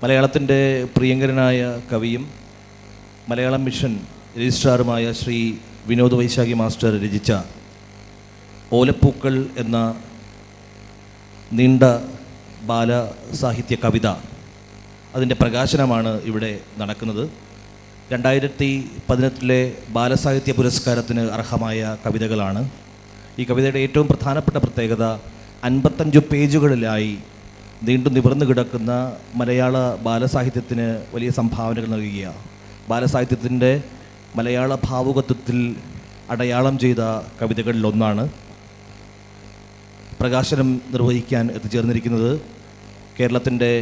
മലയാളത്തിൻ്റെ പ്രിയങ്കരനായ കവിയും മലയാളം മിഷൻ രജിസ്ട്രാറുമായ ശ്രീ വിനോദ് വൈശാഖി മാസ്റ്റർ രചിച്ച ഓലപ്പൂക്കൾ എന്ന നീണ്ട ബാലസാഹിത്യ കവിത, അതിൻ്റെ പ്രകാശനമാണ് ഇവിടെ നടക്കുന്നത്. 2018 ബാലസാഹിത്യ പുരസ്കാരത്തിന് അർഹമായ കവിതകളാണ്. ഈ കവിതയുടെ ഏറ്റവും പ്രധാനപ്പെട്ട പ്രത്യേകത 55 പേജുകളിലായി നീണ്ടു നിവർന്നു കിടക്കുന്ന മലയാള ബാലസാഹിത്യത്തിന് വലിയ സംഭാവനകൾ നൽകിയ, ബാലസാഹിത്യത്തിൻ്റെ മലയാള ഭാവുകത്വത്തിൽ അടയാളം ചെയ്ത കവിതകളിലൊന്നാണ്. പ്രകാശനം നിർവഹിക്കാൻ എത്തിച്ചേർന്നിരിക്കുന്നത് കേരളത്തിൻ്റെ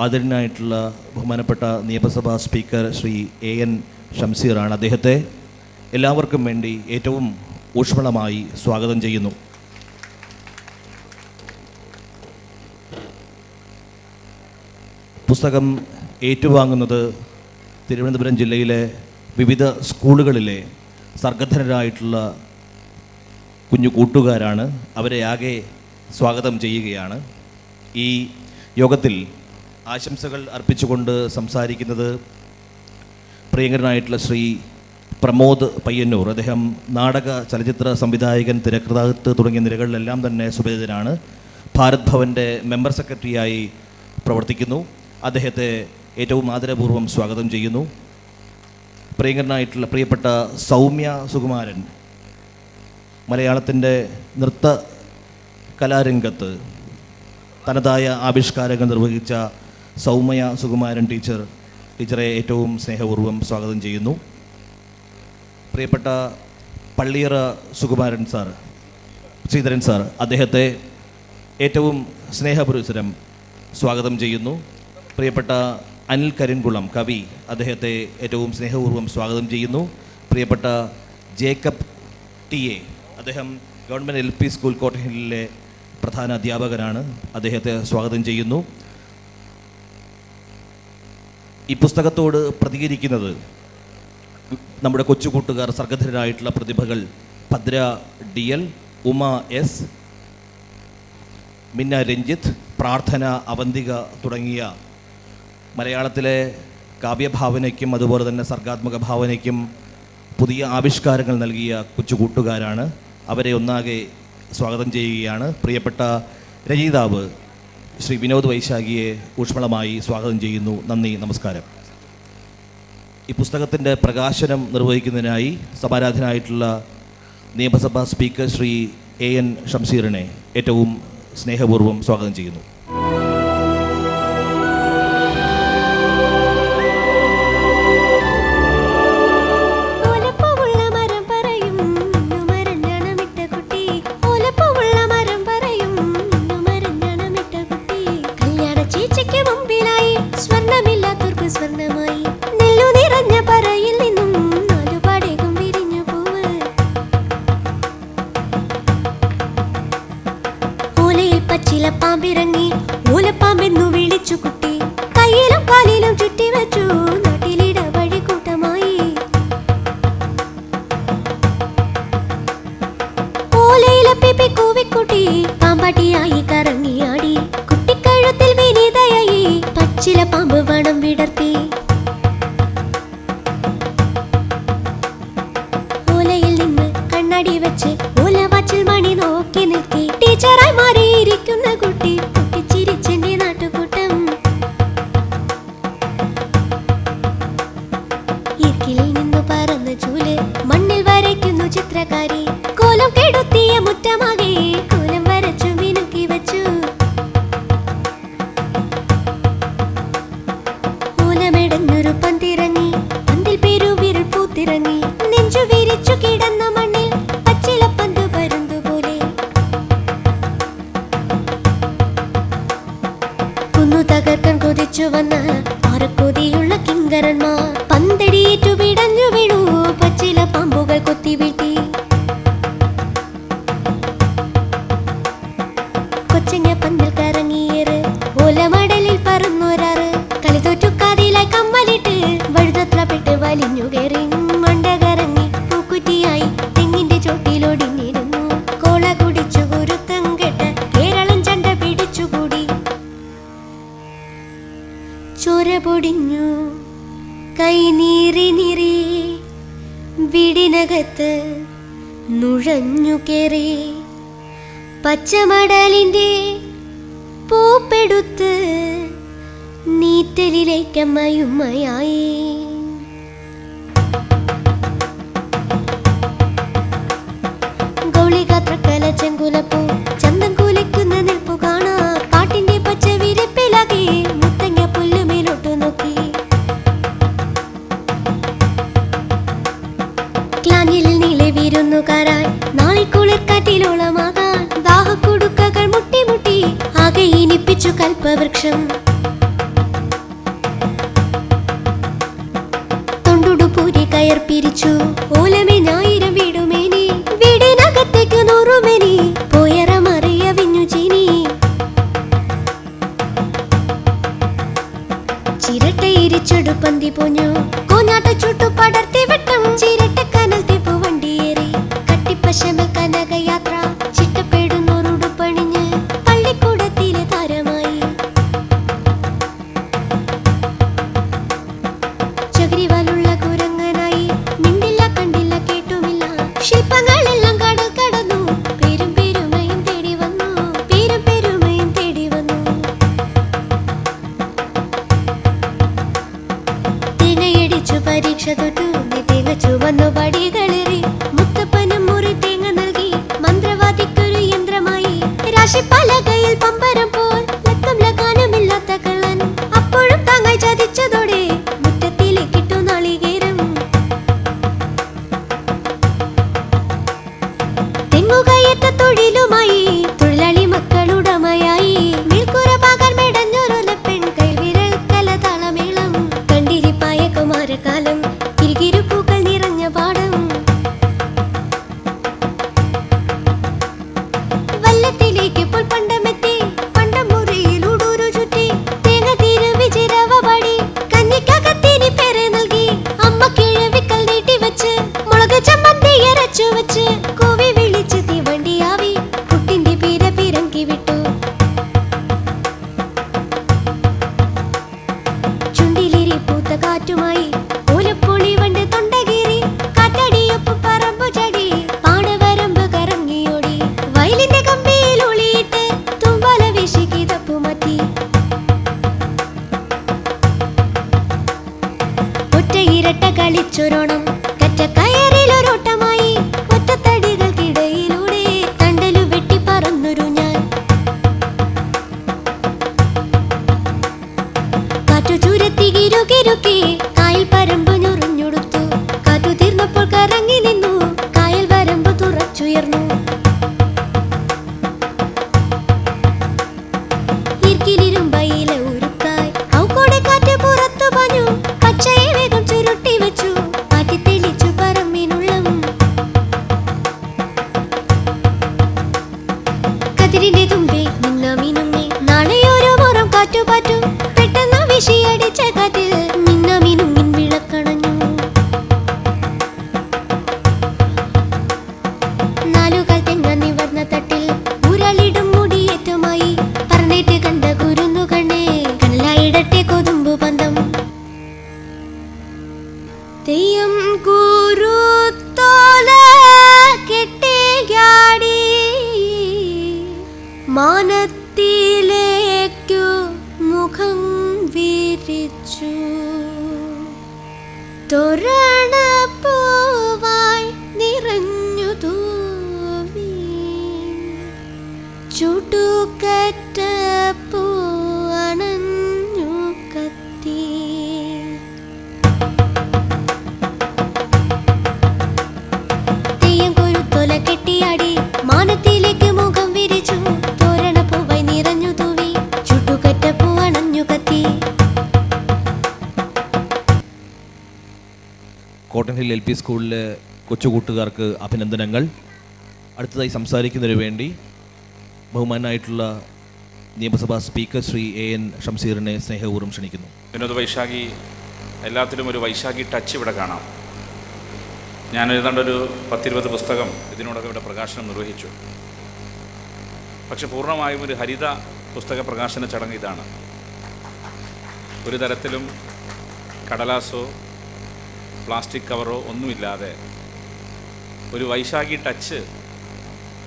ആദരണീയനായിട്ടുള്ള ബഹുമാനപ്പെട്ട നിയമസഭാ സ്പീക്കർ ശ്രീ AN ഷംസീറാണ്. അദ്ദേഹത്തെ എല്ലാവർക്കും വേണ്ടി ഏറ്റവും ഊഷ്മളമായി സ്വാഗതം ചെയ്യുന്നു. പുസ്തകം ഏറ്റുവാങ്ങുന്നത് തിരുവനന്തപുരം ജില്ലയിലെ വിവിധ സ്കൂളുകളിലെ സർഗധനരായിട്ടുള്ള കുഞ്ഞു കൂട്ടുകാരാണ്. അവരെ ആകെ സ്വാഗതം ചെയ്യുകയാണ്. ഈ യോഗത്തിൽ ആശംസകൾ അർപ്പിച്ചുകൊണ്ട് സംസാരിക്കുന്നത് പ്രിയങ്കരനായിട്ടുള്ള ശ്രീ പ്രമോദ് പയ്യന്നൂർ. അദ്ദേഹം നാടക, ചലച്ചിത്ര സംവിധായകൻ, തിരക്കഥാകൃത്ത് തുടങ്ങിയ നിരകളിലെല്ലാം തന്നെ സുപരിചിതനാണ്. ഭാരത് ഭവൻ്റെ മെമ്പർ സെക്രട്ടറിയായി പ്രവർത്തിക്കുന്നു. അദ്ദേഹത്തെ ഏറ്റവും ആദരപൂർവ്വം സ്വാഗതം ചെയ്യുന്നു. പ്രിയപ്പെട്ട സൗമ്യ സുകുമാരൻ, മലയാളത്തിൻ്റെ നൃത്ത കലാരംഗത്ത് തനതായ ആവിഷ്കാരങ്ങൾ നിർവഹിച്ച സൗമ്യ സുകുമാരൻ ടീച്ചറെ ഏറ്റവും സ്നേഹപൂർവ്വം സ്വാഗതം ചെയ്യുന്നു. പ്രിയപ്പെട്ട പള്ളിയറ സുകുമാരൻ സാർ, ശ്രീധരൻ സാർ, അദ്ദേഹത്തെ ഏറ്റവും സ്നേഹപുരസ്സരം സ്വാഗതം ചെയ്യുന്നു. പ്രിയപ്പെട്ട അനിൽ കരിൻകുളം കവി, അദ്ദേഹത്തെ ഏറ്റവും സ്നേഹപൂർവ്വം സ്വാഗതം ചെയ്യുന്നു. പ്രിയപ്പെട്ട ജേക്കബ് TA, അദ്ദേഹം ഗവൺമെൻറ് LP സ്കൂൾ കോട്ടഹില്ലിലെ പ്രധാന അധ്യാപകനാണ്. അദ്ദേഹത്തെ സ്വാഗതം ചെയ്യുന്നു. ഈ പുസ്തകത്തോട് പ്രതികരിക്കുന്നത് നമ്മുടെ കൊച്ചുകൂട്ടുകാർ, സർഗധരായിട്ടുള്ള പ്രതിഭകൾ ഭദ്ര DL, ഉമ S, മിന്ന രഞ്ജിത്ത്, പ്രാർത്ഥന, അവന്തിക തുടങ്ങിയ മലയാളത്തിലെ കാവ്യഭാവനയ്ക്കും അതുപോലെ തന്നെ സർഗാത്മക ഭാവനയ്ക്കും പുതിയ ആവിഷ്കാരങ്ങൾ നൽകിയ കൊച്ചുകൂട്ടുകാരാണ്. അവരെ ഒന്നാകെ സ്വാഗതം ചെയ്യുകയാണ്. പ്രിയപ്പെട്ട രചയിതാവ് ശ്രീ വിനോദ് വൈശാഖിയെ ഊഷ്മളമായി സ്വാഗതം ചെയ്യുന്നു. നന്ദി, നമസ്കാരം. ഈ പുസ്തകത്തിൻ്റെ പ്രകാശനം നിർവഹിക്കുന്നതിനായി സമാരാധനായിട്ടുള്ള നിയമസഭാ സ്പീക്കർ ശ്രീ AN ഷംസീറിനെ ഏറ്റവും സ്നേഹപൂർവ്വം സ്വാഗതം ചെയ്യുന്നു. പാമ്പിറങ്ങി ഓലപ്പാമ്പെന്നു വിളിച്ചു കുട്ടി, കയ്യിലും കാലിലും ചുറ്റി വെച്ചു നാട്ടിലിട വഴി കൂട്ടമായി. ഓലയിലെ പിപ്പി കൂവിക്കുട്ടി പാമ്പാട്ടിയായി കറങ്ങിയാടി, കുട്ടിക്കഴുത്തിൽ വിനീതയായി പച്ചില പാമ്പ് വണം വിടർത്തി. ഓലയിൽ നിന്ന് കണ്ണാടി വെച്ച് ഓലവാച്ചിൽ മണി നോക്കി നിൽക്കി, ടീച്ചറായി മാറിയിരിക്കുന്ന കുട്ടി പൊട്ടിച്ചിരിച്ചെന്റെ നാട്ടുകൂട്ടം. ഈർക്കിൽ നിന്നു പറന്ന ചൂല് മണ്ണിൽ വരയ്ക്കുന്നു ചിത്രകാരി, കോലം കെടുത്തിയ മുറ്റമാകെ കോലം വരച്ചു മിനുക്കി വെച്ചു. ഓലമെടഞ്ഞൊരു പന്തിറങ്ങി, പന്തിൽ പെരുവിരൽ പൂത്തിറങ്ങി, നെഞ്ചു വിരിച്ചു കിടന്ന മണ്ണിൽ പച്ചിലപ്പന്ത് പരുന്തുപോലെ. കുന്നു തകർക്കാൻ കൊതിച്ചു വന്ന ആരക്കൊതിയുള്ള കിങ്കരന്മാർ പന്തടിയേറ്റു പിടഞ്ഞു വീണു, പച്ചില പാമ്പുകൾ കൊത്തി വീഴ്ത്തി. കൊച്ചങ്ങ പന്തൽ കറങ്ങിയേറ്, ഓലമടലിൽ പറന്നൊരാറ്, കളി തോറ്റുക്കാതിലായി കമ്മലിട്ട് വഴുതത്രപ്പെട്ട് വലിഞ്ഞു കയറി. മണ്ട കറങ്ങി പൂക്കുറ്റിയായി തെങ്ങിന്റെ ചോട്ടിലൊടിഞ്ഞിരുന്നു, കോള കുടിച്ചു ഗുരുത്തം കെട്ട് കേരളം ചണ്ട പിടിച്ചുകൂടി. ചോര പൊടിഞ്ഞു കൈനീറി നീറി വീടിനകത്ത് നുഴഞ്ഞു കേറി പച്ചമടലിൻ്റെ പൂപ്പെടുത്ത് നീറ്റലിലേക്കമ്മയുമ്മയായി. ഗൗളികാത്രക്കല ചെങ്കുലപ്പൂ ചന്തം കുലയ്ക്കുന്ന നിൽപ്പു കാണാ കാട്ടിന്റെ പച്ച വിരപ്പിലാകെ മുത്തങ്ങ പുല്ലുമേലോട്ടു നോക്കി. ക്ലാനിൽ നീളെ വീരുന്നുകാരായി നാളെ കുളിർക്കാറ്റിലോളമാകാൻ ദാഹക്കുടുക്കകൾ മുട്ടി മുട്ടി ആകെ ഇനിപ്പിച്ചു കൽപ്പവൃക്ഷം. തൊണ്ടുടുപൂരി കയർ പിരിച്ചു ഓലമേഞ്ഞായിരം വീടുമേനി വീടിനകത്തേക്ക് 100 മേനി പോയറമറിയ വിഞ്ഞു ചീനി. ചിരട്ട ഇരിച്ചെടുപ്പന്തി പോഞ്ഞു കോഞ്ഞാട്ട ചുട്ടു പടർത്തി വെട്ടം ചിരട്ട കനൽ തീപ്പു വണ്ടിയേറി കട്ടിപ്പശമൽ കനകയാത്ര ചിട്ടപ്പെടുന്നോരുടുപ്പണിഞ്ഞ് പള്ളിക്കൂടത്തിലെ താരമായി. ചകിരിവാലുള്ള കുരങ്ങനായി മിണ്ടില്ല കണ്ടില്ല കേട്ടുമില്ല ശില്പങ്ങളെല്ലാം കടൽ കടന്നു പേരും പെരുമയും തേടി വന്നു പേരും പെരുമയും തേടി വന്നു. തേങ്ങയടിച്ചു പരീക്ഷ തൊട്ടു തേങ്ങ ചുവന്നു പടികളേറി മുത്തപ്പനും മുറി തേങ്ങ നൽകി മന്ത്രവാദിക്കൊരു യന്ത്രമായി. രാശിപ്പലകയിൽ പമ്പരം പോൽ ലക്കം ലഗാനമില്ലാത്ത കള്ളൻ അപ്പോഴും താങ്ങായി ചതിച്ചതോടെ മുറ്റത്തിലേക്കിട്ടു നാളികേരം. തെങ്ങുകയറ്റ തൊഴിലുമായി തൊഴിലാളി മക്കളുടമയായി. മേൽക്കൂര പാകാൻ മെടഞ്ഞൊരു പെൺ കൈവിരൽ കലതാളമേളം കണ്ടിരിപ്പായ കുമാരകാലം കിരികിരുപ്പൂക്കൾ നിറഞ്ഞ പാടം. വല്ലത്തിലേക്ക് ഇപ്പോൾ പണ്ടമെത്തി പണ്ടം മുറിയിൽ ഉടൂരു ചുറ്റി തേങ്ങ തീരു വിചിരവ പാടി കഞ്ഞിക്കകത്തിനി പേരെ നൽകി അമ്മ കിഴവിക്കൽ നീട്ടി വെച്ച് മുളക് ചമ്മന്തി അരച്ചു വെച്ച് കൂവി വിളിച്ച് തീവണ്ടിയാവി കുട്ടിന്റെ പീര പിറങ്കി വിട്ടു. ചുണ്ടിലിരി പൂത്ത കാറ്റുമായി ഓലപ്പൊളി വണ്ട് തൊണ്ടകീറി കാറ്റടിയൊപ്പം പറമ്പു ചടി പാടവരമ്പ് കറങ്ങിയോടി. വയലിന്റെ കമ്പിയിൽ ഒളിയിട്ട് തുമ്പല വീശി കിതപ്പു മാറ്റി. ഒറ്റ ഇരട്ട കളിച്ചൊരോണം കറ്റ കയറിലൊരോട്ടമായി ഒറ്റത്തടികൾക്കിടയിലൂടെ തണ്ടലു വെട്ടി പറന്നൊരു ഞാൻ. കാറ്റു ചുരത്തി കിരുകിരുക്കി കായൽ പരമ്പ് ഞുറിഞ്ഞുടുത്തു. കാറ്റു തീർന്നപ്പോൾ കറങ്ങി നിന്നു കായൽ വരമ്പ് തുറച്ചുയർന്നു. ഇർക്കിലിരുമ്പയില ഉരുക്കായി ഔക്കോടെ കാറ്റ് പുറത്തു പാഞ്ഞു. പച്ചയെ വേഗം ചുരുട്ടി വെച്ചു കാറ്റി തെളിച്ചു പറമ്പിനുള്ളം. കതിരിന്റെ തുമ്പെ നിന്ന മിനുങ്ങി നാളെയൊരു മുറം കാറ്റു പാറ്റു. പെട്ടെന്ന് വിഷിയടിച്ച കാറ്റിൽ നിന്ന മിനുങ്ങിൻ വിളക്കണഞ്ഞു. നാലുകാൽ തെങ്ങ നിവർന്ന തട്ടിൽ ഉരളിടും മുടിയേറ്റമായി പറഞ്ഞേറ്റ് കണ്ട കുരുന്നു കണ്ണേ കനലായിടട്ടെ കൊതുമ്പു പന്തം. തെയ്യം കുരുത്തോല കെട്ടിയാടി മാനത്തിലേക്കു മുഖം വിരിച്ചു. തോരണപ്പൂവായി നിറഞ്ഞു തൂവി ചുടുകറ്റ പൂവണഞ്ഞു കത്തി. തെയ്യം കുരുത്തോല കെട്ടിയാടി മാനത്തിലേക്ക് മുഖം വിരിച്ചു. തോരണപ്പൂവായി നിറഞ്ഞു തൂവി ചുടുകറ്റ പൂവണഞ്ഞു കത്തി. കോട്ടൺ ഹിൽ LP സ്കൂളിലെ കൊച്ചുകൂട്ടുകാർക്ക് അഭിനന്ദനങ്ങൾ. അടുത്തതായി സംസാരിക്കുന്നതിന് വേണ്ടി ബഹുമാനായിട്ടുള്ള നിയമസഭാ സ്പീക്കർ ശ്രീ AN ഷംസീറിനെ സ്നേഹപൂർവ്വം ക്ഷണിക്കുന്നു. വിനോദ് വൈശാഖി എല്ലാത്തിലും ഒരു വൈശാഖി ടച്ച് ഇവിടെ കാണാം. ഞാൻ എഴുതേണ്ട ഒരു 10-20 പുസ്തകം ഇതിനോടൊക്കെ ഇവിടെ പ്രകാശനം നിർവഹിച്ചു. പക്ഷെ പൂർണ്ണമായും ഒരു ഹരിത പുസ്തക പ്രകാശന ചടങ്ങ് ഇതാണ്. ഒരു തരത്തിലും കടലാസോ പ്ലാസ്റ്റിക് കവറോ ഒന്നുമില്ലാതെ ഒരു വൈശാഖി ടച്ച്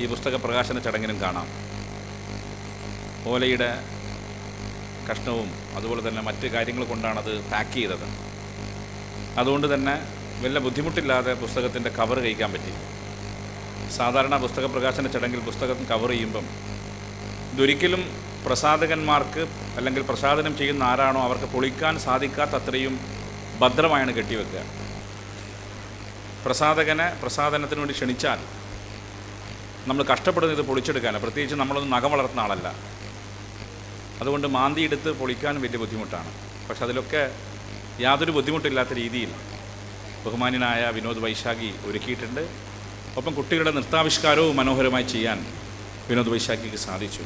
ഈ പുസ്തക പ്രകാശന ചടങ്ങിനും കാണാം. ഓലയുടെ കഷ്ണവും അതുപോലെ തന്നെ മറ്റ് കാര്യങ്ങൾ കൊണ്ടാണത് പാക്ക് ചെയ്തത്. അതുകൊണ്ട് തന്നെ വല്ല ബുദ്ധിമുട്ടില്ലാതെ പുസ്തകത്തിൻ്റെ കവർ കഴിക്കാൻ പറ്റി. സാധാരണ പുസ്തക പ്രകാശന ചടങ്ങിൽ പുസ്തകം കവർ ചെയ്യുമ്പം ഇതൊരിക്കലും പ്രസാധകന്മാർക്ക് അല്ലെങ്കിൽ പ്രസാധനം ചെയ്യുന്ന ആരാണോ അവർക്ക് പൊളിക്കാൻ സാധിക്കാത്ത അത്രയും ഭദ്രമായാണ് കെട്ടിവെക്കുക. പ്രസാധകനെ പ്രസാധനത്തിന് വേണ്ടി ക്ഷണിച്ചാൽ നമ്മൾ കഷ്ടപ്പെടുന്നത് ഇത് പൊളിച്ചെടുക്കാനാണ്. പ്രത്യേകിച്ച് നമ്മളൊന്നും നഖം വളർത്തുന്ന ആളല്ല. അതുകൊണ്ട് മാന്തിയെടുത്ത് പൊളിക്കാൻ വലിയ ബുദ്ധിമുട്ടാണ്. പക്ഷെ അതിലൊക്കെ യാതൊരു ബുദ്ധിമുട്ടില്ലാത്ത രീതിയിൽ ബഹുമാന്യനായ വിനോദ് വൈശാഖി ഒരുക്കിയിട്ടുണ്ട്. ഒപ്പം കുട്ടികളുടെ നൃത്താവിഷ്കാരവും മനോഹരമായി ചെയ്യാൻ വിനോദ് വൈശാഖിക്ക് സാധിച്ചു.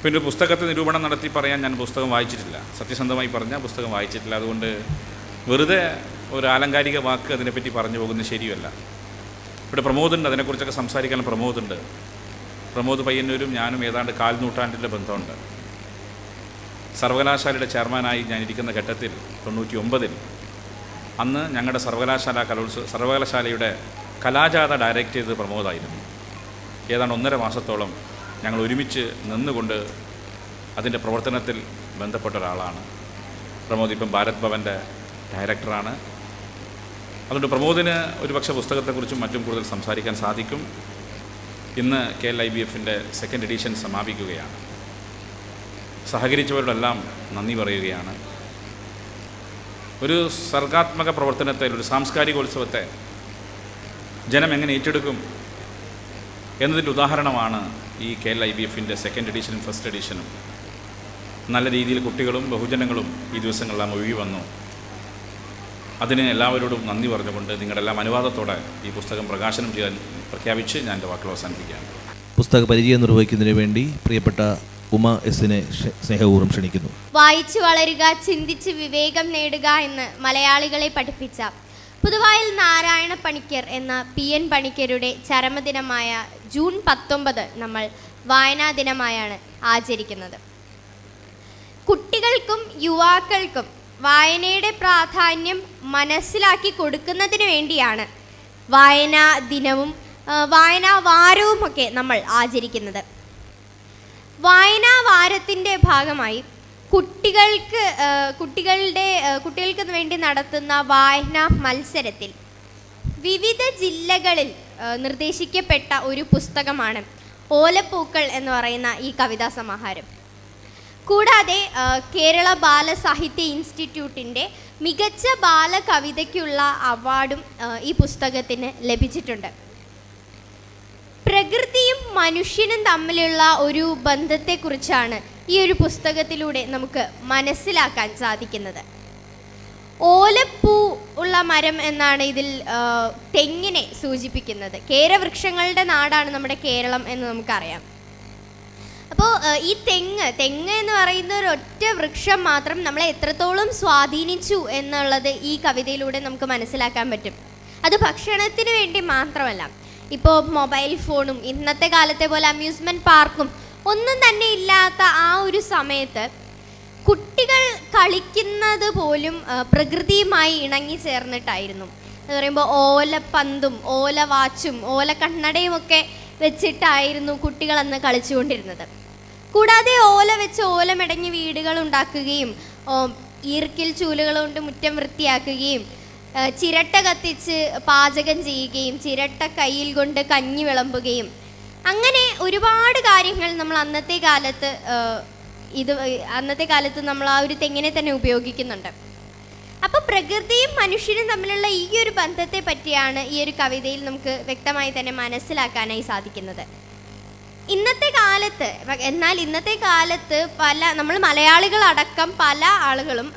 പിന്നെ പുസ്തകത്തെ നിരൂപണം നടത്തി പറയാൻ ഞാൻ പുസ്തകം വായിച്ചിട്ടില്ല. സത്യസന്ധമായി പറഞ്ഞാൽ പുസ്തകം വായിച്ചിട്ടില്ല. അതുകൊണ്ട് വെറുതെ ഒരു ആലങ്കാരിക വാക്ക് അതിനെപ്പറ്റി പറഞ്ഞു പോകുന്നത് ശരിയല്ല. ഇവിടെ പ്രമോദുണ്ട്, അതിനെക്കുറിച്ചൊക്കെ സംസാരിക്കാൻ പ്രമോദുണ്ട്. പ്രമോദ് പയ്യന്നൂരും ഞാനും ഏതാണ്ട് 4 നൂറ്റാണ്ടിൻ്റെ ബന്ധമുണ്ട്. സർവകലാശാലയുടെ ചെയർമാനായി ഞാനിരിക്കുന്ന ഘട്ടത്തിൽ 99-ൽ അന്ന് ഞങ്ങളുടെ സർവകലാശാലയുടെ കലാജാഥ ഡയറക്റ്റ് ചെയ്തത് പ്രമോദായിരുന്നു. ഏതാണ്ട് 1.5 മാസത്തോളം ഞങ്ങൾ ഒരുമിച്ച് നിന്നുകൊണ്ട് അതിൻ്റെ പ്രവർത്തനത്തിൽ ബന്ധപ്പെട്ട ഒരാളാണ് പ്രമോദ്. ഇപ്പം ഭാരത് ഭവൻ്റെ ഡയറക്ടറാണ്. അതുകൊണ്ട് പ്രമോദിന് ഒരുപക്ഷെ പുസ്തകത്തെക്കുറിച്ചും മറ്റും കൂടുതൽ സംസാരിക്കാൻ സാധിക്കും. ഇന്ന് KLIBFൻ്റെ 2nd എഡിഷൻ സമാപിക്കുകയാണ്. സഹകരിച്ചവരോടെല്ലാം നന്ദി പറയുകയാണ്. ഒരു സർഗാത്മക പ്രവർത്തനത്തെ, ഒരു സാംസ്കാരികോത്സവത്തെ ജനം എങ്ങനെ ഏറ്റെടുക്കും എന്നതിൻ്റെ ഉദാഹരണമാണ് ഈ KLIBFൻ്റെ 2nd എഡിഷനും 1st എഡിഷനും. നല്ല രീതിയിൽ കുട്ടികളും ബഹുജനങ്ങളും ഈ ദിവസങ്ങളെല്ലാം ഒഴുകി വന്നു. അതിന് എല്ലാവരോടും നന്ദി പറഞ്ഞുകൊണ്ട് നിങ്ങളുടെ എല്ലാം അനുവാദത്തോടെ ഈ പുസ്തകം പ്രകാശനം ചെയ്യാൻ പ്രഖ്യാപിച്ച് ഞാൻ എൻ്റെ വാക്കുകൾ അവസാനിപ്പിക്കുകയാണ്. പുസ്തക പരിചയം നിർവഹിക്കുന്നതിന് വേണ്ടി പ്രിയപ്പെട്ട ഉമ എസിനെ സ്നേഹപൂർവ്വം ക്ഷണിക്കുന്നു. വായിച്ചു വളരുക, ചിന്തിച്ച് വിവേകം നേടുക എന്ന് മലയാളികളെ പഠിപ്പിച്ച പുതുവായിൽ നാരായണ പണിക്കർ എന്ന PN പണിക്കരുടെ ചരമദിനമായ ജൂൺ 19 നമ്മൾ വായനാ ദിനമായാണ് ആചരിക്കുന്നത്. കുട്ടികൾക്കും യുവാക്കൾക്കും വായനയുടെ പ്രാധാന്യം മനസ്സിലാക്കി കൊടുക്കുന്നതിന് വേണ്ടിയാണ് വായനാ ദിനവും വായനാ വാരവുമൊക്കെ നമ്മൾ ആചരിക്കുന്നത്. വായനാ വാരത്തിൻ്റെ ഭാഗമായി കുട്ടികൾക്ക് വേണ്ടി നടത്തുന്ന വായനാ മത്സരത്തിൽ വിവിധ ജില്ലകളിൽ നിർദ്ദേശിക്കപ്പെട്ട ഒരു പുസ്തകമാണ് ഓലപ്പൂക്കൾ എന്ന് പറയുന്ന ഈ കവിതാ സമാഹാരം. കൂടാതെ കേരള ബാലസാഹിത്യ ഇൻസ്റ്റിറ്റ്യൂട്ടിൻ്റെ മികച്ച ബാലകവിതയ്ക്കുള്ള അവാർഡും ഈ പുസ്തകത്തിന് ലഭിച്ചിട്ടുണ്ട്. പ്രകൃതിയും മനുഷ്യനും തമ്മിലുള്ള ഒരു ബന്ധത്തെക്കുറിച്ചാണ് ഈ ഒരു പുസ്തകത്തിലൂടെ നമുക്ക് മനസ്സിലാക്കാൻ സാധിക്കുന്നത്. ഓലപ്പൂ ഉള്ള മരം എന്നാണ് ഇതിൽ തെങ്ങിനെ സൂചിപ്പിക്കുന്നത്. കേരവൃക്ഷങ്ങളുടെ നാടാണ് നമ്മുടെ കേരളം എന്ന് നമുക്കറിയാം. അപ്പോൾ ഈ തെങ്ങ് എന്ന് പറയുന്ന ഒരൊറ്റ വൃക്ഷം മാത്രം നമ്മളെ എത്രത്തോളം സ്വാധീനിച്ചു എന്നുള്ളത് ഈ കവിതയിലൂടെ നമുക്ക് മനസ്സിലാക്കാൻ പറ്റും. അത് ഭക്ഷണത്തിന് വേണ്ടി മാത്രമല്ല, ഇപ്പോൾ മൊബൈൽ ഫോണും ഇന്നത്തെ കാലത്തെ പോലെ അമ്യൂസ്മെൻറ്റ് പാർക്കും ഒന്നും തന്നെ ഇല്ലാത്ത ആ ഒരു സമയത്ത് കുട്ടികൾ കളിക്കുന്നത് പോലും പ്രകൃതിയുമായി ഇണങ്ങി ചേർന്നിട്ടായിരുന്നു. എന്ന് പറയുമ്പോൾ ഓലപ്പന്തും ഓല വാച്ചും ഓല കണ്ണടയും ഒക്കെ വെച്ചിട്ടായിരുന്നു കുട്ടികൾ അന്ന് കളിച്ചുകൊണ്ടിരുന്നത്. കൂടാതെ ഓല വെച്ച് ഓലമെടങ്ങി വീടുകൾ ഉണ്ടാക്കുകയും ഈർക്കിൽ ചൂലുകൾ കൊണ്ട് മുറ്റം വൃത്തിയാക്കുകയും ചിരട്ട കത്തിച്ച് പാചകം ചെയ്യുകയും ചിരട്ട കയ്യിൽ കൊണ്ട് കഞ്ഞി വിളമ്പുകയും അങ്ങനെ ഒരുപാട് കാര്യങ്ങൾ നമ്മൾ അന്നത്തെ കാലത്ത് നമ്മൾ ആ ഒരു തെങ്ങിനെ തന്നെ ഉപയോഗിക്കുന്നുണ്ട്. അപ്പോൾ പ്രകൃതിയും മനുഷ്യനും തമ്മിലുള്ള ഈ ഒരു ബന്ധത്തെ പറ്റിയാണ് ഈ ഒരു കവിതയിൽ നമുക്ക് വ്യക്തമായി തന്നെ മനസ്സിലാക്കാനായി സാധിക്കുന്നത്. ഇന്നത്തെ കാലത്ത് നമ്മൾ മലയാളികളടക്കം പല ആളുകളും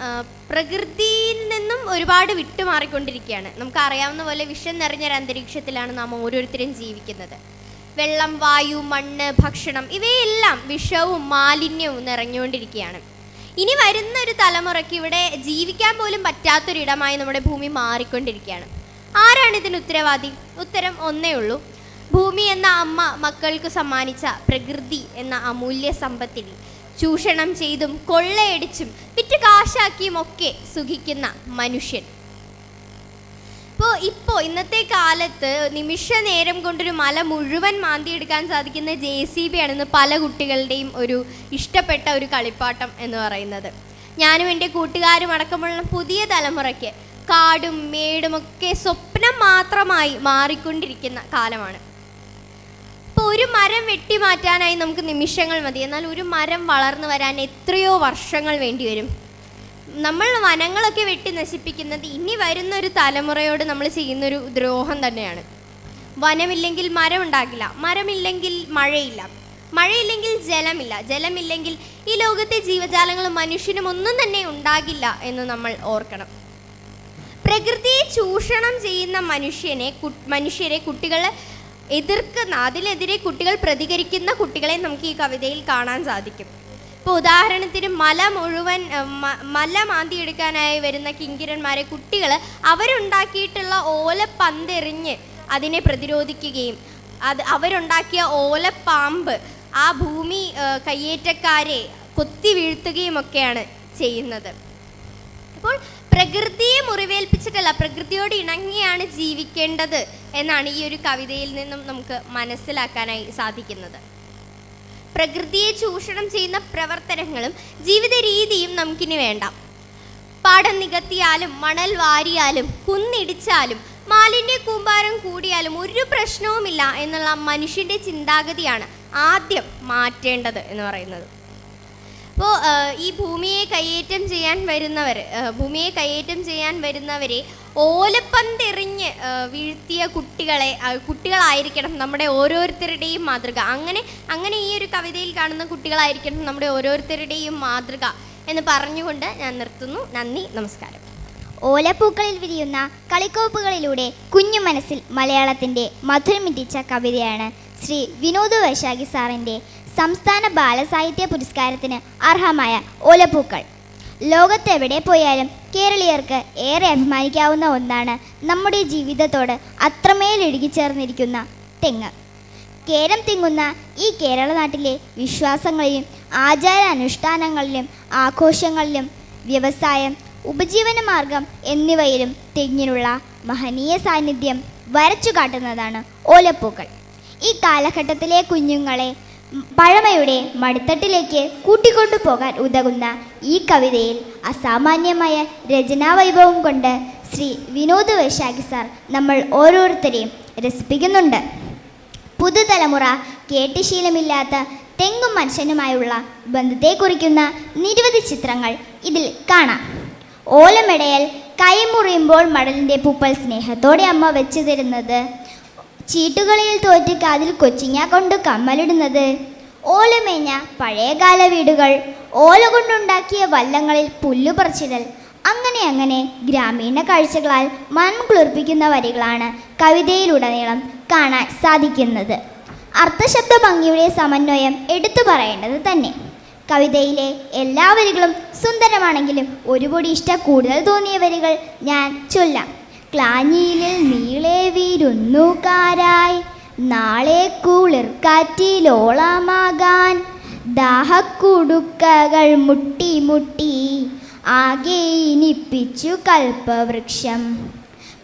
പ്രകൃതിയിൽ നിന്നും ഒരുപാട് വിട്ടുമാറിക്കൊണ്ടിരിക്കുകയാണ്. നമുക്കറിയാവുന്ന പോലെ വിഷം നിറഞ്ഞൊരു അന്തരീക്ഷത്തിലാണ് നാം ഓരോരുത്തരും ജീവിക്കുന്നത്. വെള്ളം, വായു, മണ്ണ്, ഭക്ഷണം ഇവയെല്ലാം വിഷവും മാലിന്യവും നിറഞ്ഞുകൊണ്ടിരിക്കുകയാണ്. ഇനി വരുന്ന ഒരു തലമുറയ്ക്ക് ഇവിടെ ജീവിക്കാൻ പോലും പറ്റാത്തൊരിടമായി നമ്മുടെ ഭൂമി മാറിക്കൊണ്ടിരിക്കുകയാണ്. ആരാണ് ഇതിന് ഉത്തരവാദി? ഉത്തരം ഒന്നേ ഉള്ളൂ. ഭൂമി എന്ന അമ്മ മക്കൾക്ക് സമ്മാനിച്ച പ്രകൃതി എന്ന അമൂല്യ സമ്പത്തിൽ ചൂഷണം ചെയ്തും കൊള്ളയടിച്ചും വിറ്റ് കാശാക്കിയും ഒക്കെ സുഖിക്കുന്ന മനുഷ്യൻ. ഇപ്പോൾ ഇന്നത്തെ കാലത്ത് നിമിഷ നേരം കൊണ്ടൊരു മല മുഴുവൻ മാന്തിയെടുക്കാൻ സാധിക്കുന്ന JCB ആണെന്ന് പല കുട്ടികളുടെയും ഒരു ഇഷ്ടപ്പെട്ട ഒരു കളിപ്പാട്ടം എന്ന് പറയുന്നത്. ഞാനും എൻ്റെ കൂട്ടുകാരും അടക്കമുള്ള പുതിയ തലമുറയ്ക്ക് കാടും മേടുമൊക്കെ സ്വപ്നം മാത്രമായി മാറിക്കൊണ്ടിരിക്കുന്ന കാലമാണ്. ഇപ്പോൾ ഒരു മരം വെട്ടിമാറ്റാനായി നമുക്ക് നിമിഷങ്ങൾ മതി, എന്നാൽ ഒരു മരം വളർന്നു വരാൻ എത്രയോ വർഷങ്ങൾ വേണ്ടിവരും. നമ്മൾ വനങ്ങളൊക്കെ വെട്ടി നശിപ്പിക്കുന്നത് ഇനി വരുന്ന ഒരു തലമുറയോട് നമ്മൾ ചെയ്യുന്നൊരു ദ്രോഹം തന്നെയാണ്. വനമില്ലെങ്കിൽ മരം ഉണ്ടാകില്ല, മരമില്ലെങ്കിൽ മഴയില്ല, മഴയില്ലെങ്കിൽ ജലമില്ല, ജലമില്ലെങ്കിൽ ഈ ലോകത്തെ ജീവജാലങ്ങളും മനുഷ്യനും ഒന്നും തന്നെ ഉണ്ടാകില്ല എന്ന് നമ്മൾ ഓർക്കണം. പ്രകൃതിയെ ചൂഷണം ചെയ്യുന്ന മനുഷ്യരെ കുട്ടികൾ എതിർക്കുന്ന, അതിനെതിരെ കുട്ടികൾ പ്രതികരിക്കുന്ന കുട്ടികളെ നമുക്ക് ഈ കവിതയിൽ കാണാൻ സാധിക്കും. ഇപ്പോൾ ഉദാഹരണത്തിന് മല മാന്തിയെടുക്കാനായി വരുന്ന കിങ്കിരന്മാരെ കുട്ടികൾ അവരുണ്ടാക്കിയിട്ടുള്ള ഓലപ്പന്തെറിഞ്ഞ് അതിനെ പ്രതിരോധിക്കുകയും അവരുണ്ടാക്കിയ ഓലപ്പാമ്പ് ആ ഭൂമി കയ്യേറ്റക്കാരെ കൊത്തി വീഴ്ത്തുകയുമൊക്കെയാണ് ചെയ്യുന്നത്. അപ്പോൾ പ്രകൃതിയെ മുറിവേൽപ്പിച്ചിട്ടല്ല, പ്രകൃതിയോട് ഇണങ്ങിയാണ് ജീവിക്കേണ്ടത് എന്നാണ് ഈ ഒരു കവിതയിൽ നിന്നും നമുക്ക് മനസ്സിലാക്കാനായി സാധിക്കുന്നത്. പ്രകൃതിയെ ചൂഷണം ചെയ്യുന്ന പ്രവർത്തനങ്ങളും ജീവിത രീതിയും നമുക്കിനി വേണ്ട. പാടം നികത്തിയാലും മണൽ വാരിയാലും കുന്നിടിച്ചാലും മാലിന്യ കൂമ്പാരം കൂടിയാലും ഒരു പ്രശ്നവുമില്ല എന്നുള്ള മനുഷ്യൻ്റെ ചിന്താഗതിയാണ് ആദ്യം മാറ്റേണ്ടത് എന്ന് പറയുന്നത്. അപ്പോൾ ഈ ഭൂമിയെ കയ്യേറ്റം ചെയ്യാൻ വരുന്നവരെ ഓലപ്പന്തെറിഞ്ഞ് വീഴ്ത്തിയ കുട്ടികളായിരിക്കണം നമ്മുടെ ഓരോരുത്തരുടെയും മാതൃക. അങ്ങനെ ഈ ഒരു കവിതയിൽ കാണുന്ന കുട്ടികളായിരിക്കണം നമ്മുടെ ഓരോരുത്തരുടെയും മാതൃക എന്ന് പറഞ്ഞുകൊണ്ട് ഞാൻ നിർത്തുന്നു. നന്ദി, നമസ്കാരം. ഓലപ്പൂക്കളിൽ വിരിയുന്ന കളിക്കോപ്പുകളിലൂടെ കുഞ്ഞു മനസ്സിൽ മലയാളത്തിൻ്റെ മധുരമിറ്റിച്ച കവിതയാണ് ശ്രീ വിനോദ് വൈശാഖി സാറിൻ്റെ സംസ്ഥാന ബാലസാഹിത്യ പുരസ്കാരത്തിന് അർഹമായ ഓലപ്പൂക്കൾ. ലോകത്തെവിടെ പോയാലും കേരളീയർക്ക് ഏറെ അഭിമാനിക്കാവുന്ന ഒന്നാണ് നമ്മുടെ ജീവിതത്തോട് അത്രമേൽ ഇഴുകിച്ചേർന്നിരിക്കുന്ന തെങ്ങ്. കേരം തിങ്ങുന്ന ഈ കേരള നാട്ടിലെ വിശ്വാസങ്ങളിലും ആചാരാനുഷ്ഠാനങ്ങളിലും ആഘോഷങ്ങളിലും വ്യവസായം, ഉപജീവനമാർഗം എന്നിവയിലും തെങ്ങിനുള്ള മഹനീയ സാന്നിധ്യം വരച്ചു കാട്ടുന്നതാണ് ഓലപ്പൂക്കൾ. ഈ കാലഘട്ടത്തിലെ കുഞ്ഞുങ്ങളെ പഴമയുടെ മടിത്തട്ടിലേക്ക് കൂട്ടിക്കൊണ്ടു പോകാൻ ഉതകുന്ന ഈ കവിതയിൽ അസാമാന്യമായ രചനാവൈഭവം കൊണ്ട് ശ്രീ വിനോദ് വൈശാഖി സാർ നമ്മൾ ഓരോരുത്തരെയും രസിപ്പിക്കുന്നുണ്ട്. പുതുതലമുറ കേട്ടുശീലമില്ലാത്ത തെങ്ങും മനുഷ്യനുമായുള്ള ബന്ധത്തെ കുറിക്കുന്ന നിരവധി ചിത്രങ്ങൾ ഇതിൽ കാണാം. ഓലമെടയൽ കൈമുറിയുമ്പോൾ മടലിൻ്റെ പൂപ്പൽ സ്നേഹത്തോടെ അമ്മ വെച്ചു തരുന്നത്, ചീട്ടുകളിൽ തോറ്റ് കാതിൽ കൊച്ചിങ്ങ കൊണ്ട് കമ്മലിടുന്നത്, ഓലമേഞ്ഞ പഴയകാല വീടുകൾ, ഓല കൊണ്ടുണ്ടാക്കിയ വല്ലങ്ങളിൽ പുല്ലുപറിച്ചിടൽ, അങ്ങനെ ഗ്രാമീണ കാഴ്ചകളാൽ മനം കുളിർപ്പിക്കുന്ന വരികളാണ് കവിതയിലുടനീളം കാണാൻ സാധിക്കുന്നത്. അർത്ഥശബ്ദ ഭംഗിയുടെ സമന്വയം എടുത്തു പറയേണ്ടത് തന്നെ. കവിതയിലെ എല്ലാ വരികളും സുന്ദരമാണെങ്കിലും ഒരുപൊടി ഇഷ്ടം കൂടുതൽ തോന്നിയ വരികൾ ഞാൻ ചൊല്ലാം. ക്ലാഞ്ഞിയിൽ നീളെ വീരുന്നുകാരായി നാളെ കുളിർക്കാറ്റിലോളമാകാൻ ദാഹക്കുടുക്കകൾ മുട്ടി മുട്ടി ആകെ ഇനിപ്പിച്ചു കൽപ്പവൃക്ഷം.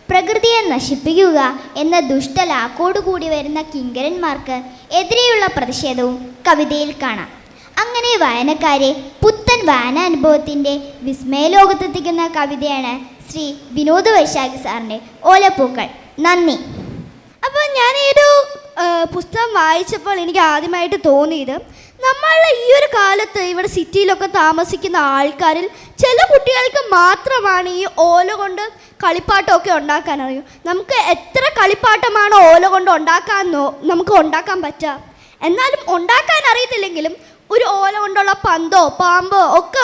പ്രകൃതിയെ നശിപ്പിക്കുക എന്ന ദുഷ്ടലാക്കോടുകൂടി വരുന്ന കിങ്കരന്മാർക്ക് എതിരെയുള്ള പ്രതിഷേധവും കവിതയിൽ കാണാം. അങ്ങനെ വായനക്കാരെ പുത്തൻ വായനാനുഭവത്തിൻ്റെ വിസ്മയലോകത്തെത്തിക്കുന്ന കവിതയാണ് ശ്രീ വിനോദ് വൈശാഖി സാറിൻ്റെ ഓലപ്പൂക്കൾ. നന്ദി. അപ്പോൾ ഞാൻ ഈ ഒരു പുസ്തകം വായിച്ചപ്പോൾ എനിക്ക് ആദ്യമായിട്ട് തോന്നിയത്, നമ്മളുടെ ഈ ഒരു കാലത്ത് ഇവിടെ സിറ്റിയിലൊക്കെ താമസിക്കുന്ന ആൾക്കാരിൽ ചില കുട്ടികൾക്ക് മാത്രമാണ് ഈ ഓല കൊണ്ട് കളിപ്പാട്ടമൊക്കെ ഉണ്ടാക്കാൻ അറിയും. നമുക്ക് എത്ര കളിപ്പാട്ടമാണ് ഓല കൊണ്ട് നമുക്ക് ഉണ്ടാക്കാൻ പറ്റുക. എന്നാലും ഉണ്ടാക്കാൻ അറിയത്തില്ലെങ്കിലും ഒരു ഓല കൊണ്ടുള്ള പന്തോ പാമ്പോ ഒക്കെ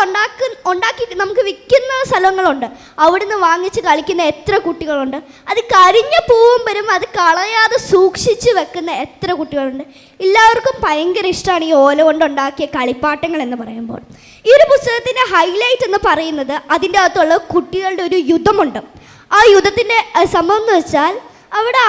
ഉണ്ടാക്കി നമുക്ക് വിൽക്കുന്ന സ്ഥലങ്ങളുണ്ട്. അവിടുന്ന് വാങ്ങിച്ച് കളിക്കുന്ന എത്ര കുട്ടികളുണ്ട്. അത് കരിഞ്ഞ പൂവും വരും അത് കളയാതെ സൂക്ഷിച്ച് വെക്കുന്ന എത്ര കുട്ടികളുണ്ട്. എല്ലാവർക്കും ഭയങ്കര ഇഷ്ടമാണ് ഈ ഓല കൊണ്ടുണ്ടാക്കിയ കളിപ്പാട്ടങ്ങൾ എന്ന് പറയുമ്പോൾ. ഈ ഒരു പുസ്തകത്തിൻ്റെ ഹൈലൈറ്റ് എന്ന് പറയുന്നത് അതിൻ്റെ അകത്തുള്ള കുട്ടികളുടെ ഒരു യുദ്ധമുണ്ട്. ആ യുദ്ധത്തിൻ്റെ സംഭവം എന്ന് വെച്ചാൽ അവിടെ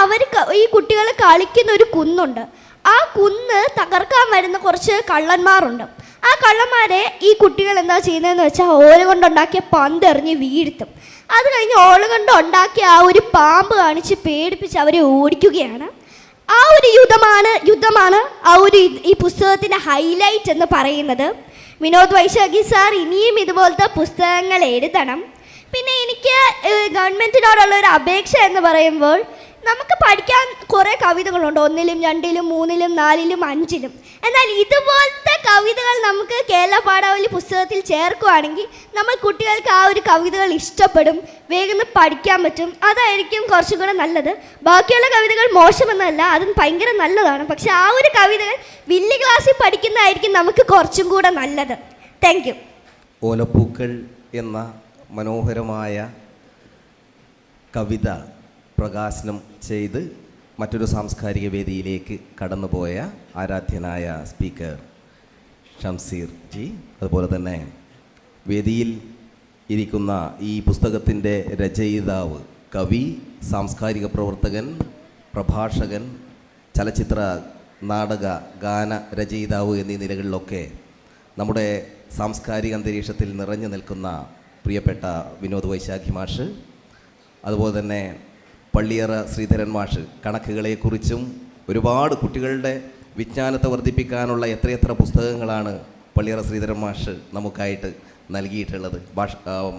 ഈ കുട്ടികൾ കളിക്കുന്ന ഒരു കുന്നുണ്ട്. ആ കുന്ന് തകർക്കാൻ വരുന്ന കുറച്ച് കള്ളന്മാരുണ്ട്. ആ കള്ളന്മാരെ ഈ കുട്ടികൾ എന്താ ചെയ്യുന്നതെന്ന് വെച്ചാൽ ഓല കൊണ്ടുണ്ടാക്കിയ പന്ത് എറിഞ്ഞ് വീഴ്ത്തും. അത് കഴിഞ്ഞ് ഓല കൊണ്ട് ഉണ്ടാക്കിയ ആ ഒരു പാമ്പ് കാണിച്ച് പേടിപ്പിച്ച് അവരെ ഓടിക്കുകയാണ്. ആ ഒരു യുദ്ധമാണ് ഈ പുസ്തകത്തിൻ്റെ ഹൈലൈറ്റ് എന്ന് പറയുന്നത്. വിനോദ് വൈശാഖി സാർ ഇനിയും ഇതുപോലത്തെ പുസ്തകങ്ങൾ എഴുതണം. പിന്നെ എനിക്ക് ഗവൺമെൻറ്റിനോടുള്ള ഒരു അപേക്ഷ എന്ന് പറയുമ്പോൾ, നമുക്ക് പഠിക്കാൻ കുറേ കവിതകളുണ്ട്, 1ലും 2ലും 3ലും 4ലും 5ലും. എന്നാൽ ഇതുപോലത്തെ കവിതകൾ നമുക്ക് കേരള പാഠാവലി പുസ്തകത്തിൽ ചേർക്കുകയാണെങ്കിൽ നമ്മൾ കുട്ടികൾക്ക് ആ ഒരു കവിതകൾ ഇഷ്ടപ്പെടും, വേഗം പഠിക്കാൻ പറ്റും. അതായിരിക്കും കുറച്ചും കൂടെ നല്ലത്. ബാക്കിയുള്ള കവിതകൾ മോശമെന്നല്ല, അതും ഭയങ്കര നല്ലതാണ്. പക്ഷെ ആ ഒരു കവിതകൾ വലിയ ക്ലാസ്സിൽ പഠിക്കുന്നതായിരിക്കും നമുക്ക് കുറച്ചും കൂടെ നല്ലത്. Thank you. ഓലപ്പൂക്കൾ എന്ന മനോഹരമായ കവിത പ്രകാശനം ചെയ്ത് മറ്റൊരു സാംസ്കാരിക വേദിയിലേക്ക് കടന്നുപോയ ആരാധ്യനായ സ്പീക്കർ ഷംസീർ ജി, അതുപോലെ തന്നെ വേദിയിൽ ഇരിക്കുന്ന ഈ പുസ്തകത്തിൻ്റെ രചയിതാവ്, കവി, സാംസ്കാരിക പ്രവർത്തകൻ, പ്രഭാഷകൻ, ചലച്ചിത്ര നാടക ഗാന രചയിതാവ് എന്നീ നിലകളിലൊക്കെ നമ്മുടെ സാംസ്കാരിക അന്തരീക്ഷത്തിൽ നിറഞ്ഞു നിൽക്കുന്ന പ്രിയപ്പെട്ട വിനോദ് വൈശാഖി മാഷ്, അതുപോലെ തന്നെ പള്ളിയറ ശ്രീധരൻ മാഷ്, കണക്കുകളെക്കുറിച്ചും ഒരുപാട് കുട്ടികളുടെ വിജ്ഞാനത്തെ വർദ്ധിപ്പിക്കാനുള്ള എത്രയെത്ര പുസ്തകങ്ങളാണ് പള്ളിയറ ശ്രീധരൻ മാഷ് നമുക്കായിട്ട് നൽകിയിട്ടുള്ളത്.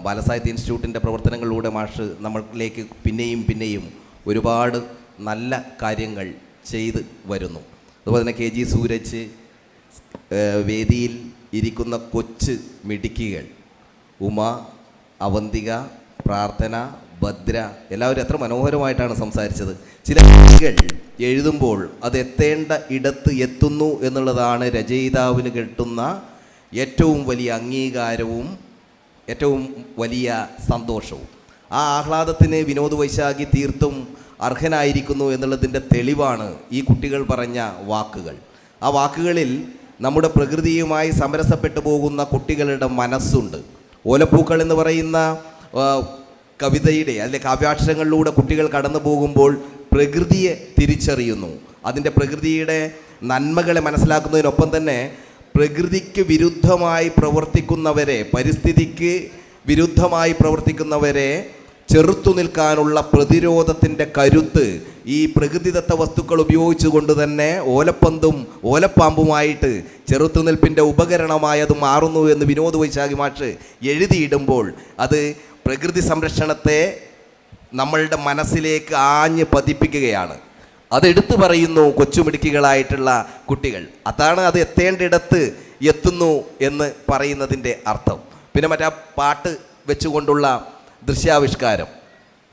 ബാലസാഹിത്യ ഇൻസ്റ്റിറ്റ്യൂട്ടിൻ്റെ പ്രവർത്തനങ്ങളിലൂടെ മാഷ് നമ്മളിലേക്ക് പിന്നെയും ഒരുപാട് നല്ല കാര്യങ്ങൾ ചെയ്ത് വരുന്നു. അതുപോലെ തന്നെ KG സൂരജ്, വേദിയിൽ ഇരിക്കുന്ന കൊച്ചു മിടുക്കികൾ ഉമ, അവന്തിക, പ്രാർത്ഥന, ഭദ്ര, എല്ലാവരും എത്ര മനോഹരമായിട്ടാണ് സംസാരിച്ചത്. ചില കൃതികൾ എഴുതുമ്പോൾ അത് എത്തേണ്ട ഇടത്ത് എത്തുന്നു എന്നുള്ളതാണ് രചയിതാവിന് കിട്ടുന്ന ഏറ്റവും വലിയ അംഗീകാരവും ഏറ്റവും വലിയ സന്തോഷവും. ആ ആഹ്ലാദത്തിന് വിനോദ് വൈശാഖി തീർത്തും അർഹനായിരിക്കുന്നു എന്നുള്ളതിൻ്റെ തെളിവാണ് ഈ കുട്ടികൾ പറഞ്ഞ വാക്കുകൾ. ആ വാക്കുകളിൽ നമ്മുടെ പ്രകൃതിയുമായി സമരസപ്പെട്ടു പോകുന്ന കുട്ടികളുടെ മനസ്സുണ്ട്. ഓലപ്പൂക്കൾ എന്ന് പറയുന്ന കവിതയുടെ അല്ലെങ്കിൽ കാവ്യാക്ഷരങ്ങളിലൂടെ കുട്ടികൾ കടന്നു പോകുമ്പോൾ പ്രകൃതിയെ തിരിച്ചറിയുന്നു. അതിൻ്റെ പ്രകൃതിയുടെ നന്മകളെ മനസ്സിലാക്കുന്നതിനൊപ്പം തന്നെ പ്രകൃതിക്ക് വിരുദ്ധമായി പ്രവർത്തിക്കുന്നവരെ, പരിസ്ഥിതിക്ക് വിരുദ്ധമായി പ്രവർത്തിക്കുന്നവരെ ചെറുത്തു നിൽക്കാനുള്ള പ്രതിരോധത്തിൻ്റെ കരുത്ത് ഈ പ്രകൃതിദത്ത വസ്തുക്കൾ ഉപയോഗിച്ചുകൊണ്ട് തന്നെ ഓലപ്പന്തും ഓലപ്പാമ്പുമായിട്ട് ചെറുത്തുനിൽപ്പിൻ്റെ ഉപകരണമായി അത് മാറുന്നു എന്ന് വിനോദ് വൈശാഖി മാഷ് എഴുതിയിടുമ്പോൾ അത് പ്രകൃതി സംരക്ഷണത്തെ നമ്മളുടെ മനസ്സിലേക്ക് ആഞ്ഞ് പതിപ്പിക്കുകയാണ്. അതെടുത്തു പറയുന്നു കൊച്ചുമിടുക്കികളായിട്ടുള്ള കുട്ടികൾ. അതാണ് അത് എത്തേണ്ടിടത്ത് എത്തുന്നു എന്ന് പറയുന്നതിൻ്റെ അർത്ഥം. പിന്നെ മറ്റേ പാട്ട് വെച്ചുകൊണ്ടുള്ള ദൃശ്യാവിഷ്കാരം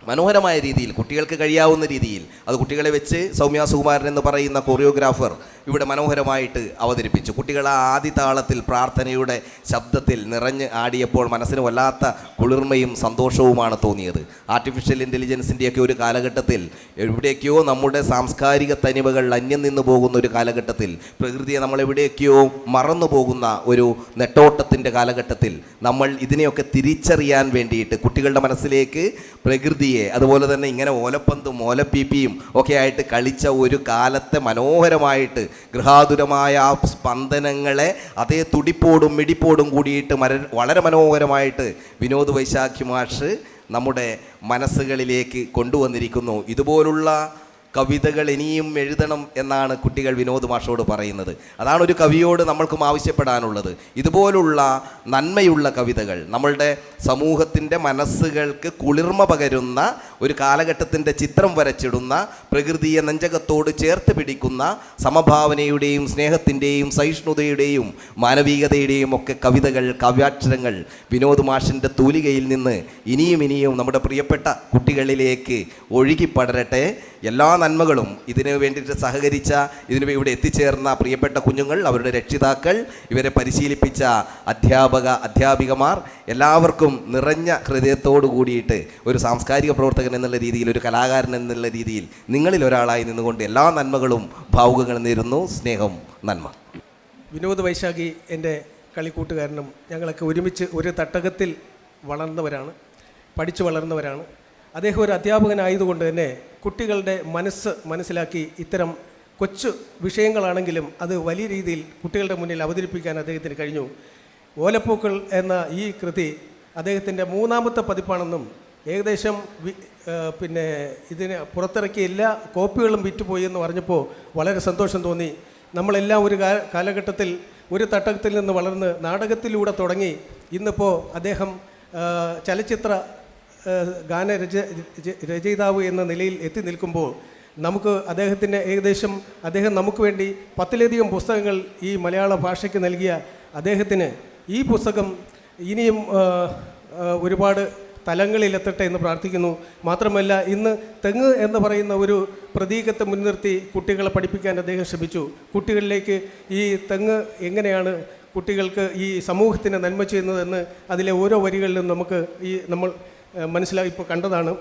മനോഹരമായ രീതിയിൽ, കുട്ടികൾക്ക് കഴിയാവുന്ന രീതിയിൽ അത് കുട്ടികളെ വെച്ച് സൗമ്യ സുകുമാരൻ എന്ന് പറയുന്ന കൊറിയോഗ്രാഫർ ഇവിടെ മനോഹരമായിട്ട് അവതരിപ്പിച്ചു. കുട്ടികൾ ആ ആദി താളത്തിൽ പ്രാർത്ഥനയുടെ ശബ്ദത്തിൽ നിറഞ്ഞ് ആടിയപ്പോൾ മനസ്സിന് വല്ലാത്ത കുളിർമയും സന്തോഷവുമാണ് തോന്നിയത്. ആർട്ടിഫിഷ്യൽ ഇൻ്റലിജൻസിൻ്റെയൊക്കെ ഒരു കാലഘട്ടത്തിൽ എവിടേക്കോ നമ്മുടെ സാംസ്കാരിക തനിമകൾ അന്യം നിന്ന് പോകുന്ന ഒരു കാലഘട്ടത്തിൽ, പ്രകൃതിയെ നമ്മൾ എവിടേക്കോ മറന്നു പോകുന്ന ഒരു നെട്ടോട്ടത്തിൻ്റെ കാലഘട്ടത്തിൽ നമ്മൾ ഇതിനെയൊക്കെ തിരിച്ചറിയാൻ വേണ്ടിയിട്ട് കുട്ടികളുടെ മനസ്സിലേക്ക് പ്രകൃതിയെ, അതുപോലെ തന്നെ ഇങ്ങനെ ഓലപ്പന്തും ഓലപ്പീപ്പിയും ഒക്കെ ആയിട്ട് കളിച്ച ഒരു കാലത്തെ മനോഹരമായിട്ട് ഗൃഹാതുരമായ ആ സ്പന്ദനങ്ങളെ അതേ തുടിപ്പോടും മിടിപ്പോടും കൂടിയിട്ട് വളരെ മനോഹരമായിട്ട് വിനോദ് വൈശാഖി മാഷ് നമ്മുടെ മനസ്സുകളിലേക്ക് കൊണ്ടുവന്നിരിക്കുന്നു. ഇതുപോലുള്ള കവിതകൾ ഇനിയും എഴുതണം എന്നാണ് കുട്ടികൾ വിനോദ് മാഷോട് പറയുന്നത്. അതാണ് ഒരു കവിയോട് നമ്മൾക്കും ആവശ്യപ്പെടാനുള്ളത്. ഇതുപോലുള്ള നന്മയുള്ള കവിതകൾ നമ്മളുടെ സമൂഹത്തിൻ്റെ മനസ്സുകൾക്ക് കുളിർമ പകരുന്ന, ഒരു കാലഘട്ടത്തിൻ്റെ ചിത്രം വരച്ചിടുന്ന, പ്രകൃതിയെ നെഞ്ചകത്തോട് ചേർത്ത് പിടിക്കുന്ന, സമഭാവനയുടെയും സ്നേഹത്തിൻ്റെയും സഹിഷ്ണുതയുടെയും മാനവികതയുടെയും ഒക്കെ കവിതകൾ, കാവ്യാക്ഷരങ്ങൾ വിനോദ് മാഷിൻ്റെ തൂലികയിൽ നിന്ന് ഇനിയും നമ്മുടെ പ്രിയപ്പെട്ട കുട്ടികളിലേക്ക് ഒഴുകിപ്പടരട്ടെ. എല്ലാ നന്മകളും ഇതിനു വേണ്ടിയിട്ട് സഹകരിച്ച, ഇതിന് ഇവിടെ എത്തിച്ചേർന്ന പ്രിയപ്പെട്ട കുഞ്ഞുങ്ങൾ, അവരുടെ രക്ഷിതാക്കൾ, ഇവരെ പരിശീലിപ്പിച്ച അധ്യാപികമാർ, എല്ലാവർക്കും നിറഞ്ഞ ഹൃദയത്തോടു കൂടിയിട്ട് ഒരു സാംസ്കാരിക പ്രവർത്തകൻ എന്നുള്ള രീതിയിൽ, ഒരു കലാകാരൻ എന്നുള്ള രീതിയിൽ നിങ്ങളിൽ ഒരാളായി നിന്നുകൊണ്ട് എല്ലാ നന്മകളും ഭാവുകങ്ങൾ നേരുന്നു. സ്നേഹം, നന്മ. വിനോദ് വൈശാഖി എൻ്റെ കളിക്കൂട്ടുകാരനും ഞങ്ങളൊക്കെ ഒരുമിച്ച് ഒരു തട്ടകത്തിൽ വളർന്നവരാണ്, പഠിച്ചു വളർന്നവരാണ്. അദ്ദേഹം ഒരു അധ്യാപകനായതുകൊണ്ട് തന്നെ കുട്ടികളുടെ മനസ്സ് മനസ്സിലാക്കി ഇത്തരം കൊച്ചു വിഷയങ്ങളാണെങ്കിലും അത് വലിയ രീതിയിൽ കുട്ടികളുടെ മുന്നിൽ അവതരിപ്പിക്കാൻ അദ്ദേഹത്തിന് കഴിഞ്ഞു. ഓലപ്പൂക്കൾ എന്ന ഈ കൃതി അദ്ദേഹത്തിൻ്റെ 3ാമത്തെ പതിപ്പാണെന്നും ഏകദേശം പിന്നെ ഇതിന് പുറത്തിറക്കിയ എല്ലാ കോപ്പികളും വിറ്റുപോയി എന്ന് പറഞ്ഞപ്പോൾ വളരെ സന്തോഷം തോന്നി. നമ്മളെല്ലാം ഒരു കാലഘട്ടത്തിൽ ഒരു തട്ടകത്തിൽ നിന്ന് വളർന്ന് നാടകത്തിലൂടെ തുടങ്ങി ഇന്നിപ്പോൾ അദ്ദേഹം ചലച്ചിത്ര രചയിതാവ് എന്ന നിലയിൽ എത്തി നിൽക്കുമ്പോൾ നമുക്ക് അദ്ദേഹത്തിന് അദ്ദേഹം നമുക്ക് വേണ്ടി 10ലധികം പുസ്തകങ്ങൾ ഈ മലയാള ഭാഷയ്ക്ക് നൽകിയ അദ്ദേഹത്തിന് ഈ പുസ്തകം ഇനിയും ഒരുപാട് തലങ്ങളിലെത്തട്ടെ എന്ന് പ്രാർത്ഥിക്കുന്നു. മാത്രമല്ല ഇന്ന് തെങ്ങ് എന്ന് പറയുന്ന ഒരു പ്രതീകത്തെ മുൻനിർത്തി കുട്ടികളെ പഠിപ്പിക്കാൻ അദ്ദേഹം ശ്രമിച്ചു. കുട്ടികളിലേക്ക് ഈ തെങ്ങ് എങ്ങനെയാണ് കുട്ടികൾക്ക് ഈ സമൂഹത്തിന് നന്മ ചെയ്യുന്നതെന്ന് അതിലെ ഓരോ വരികളിലും നമ്മൾ മനസ്സിലാക്കി ഇപ്പോൾ കണ്ടതാണ്.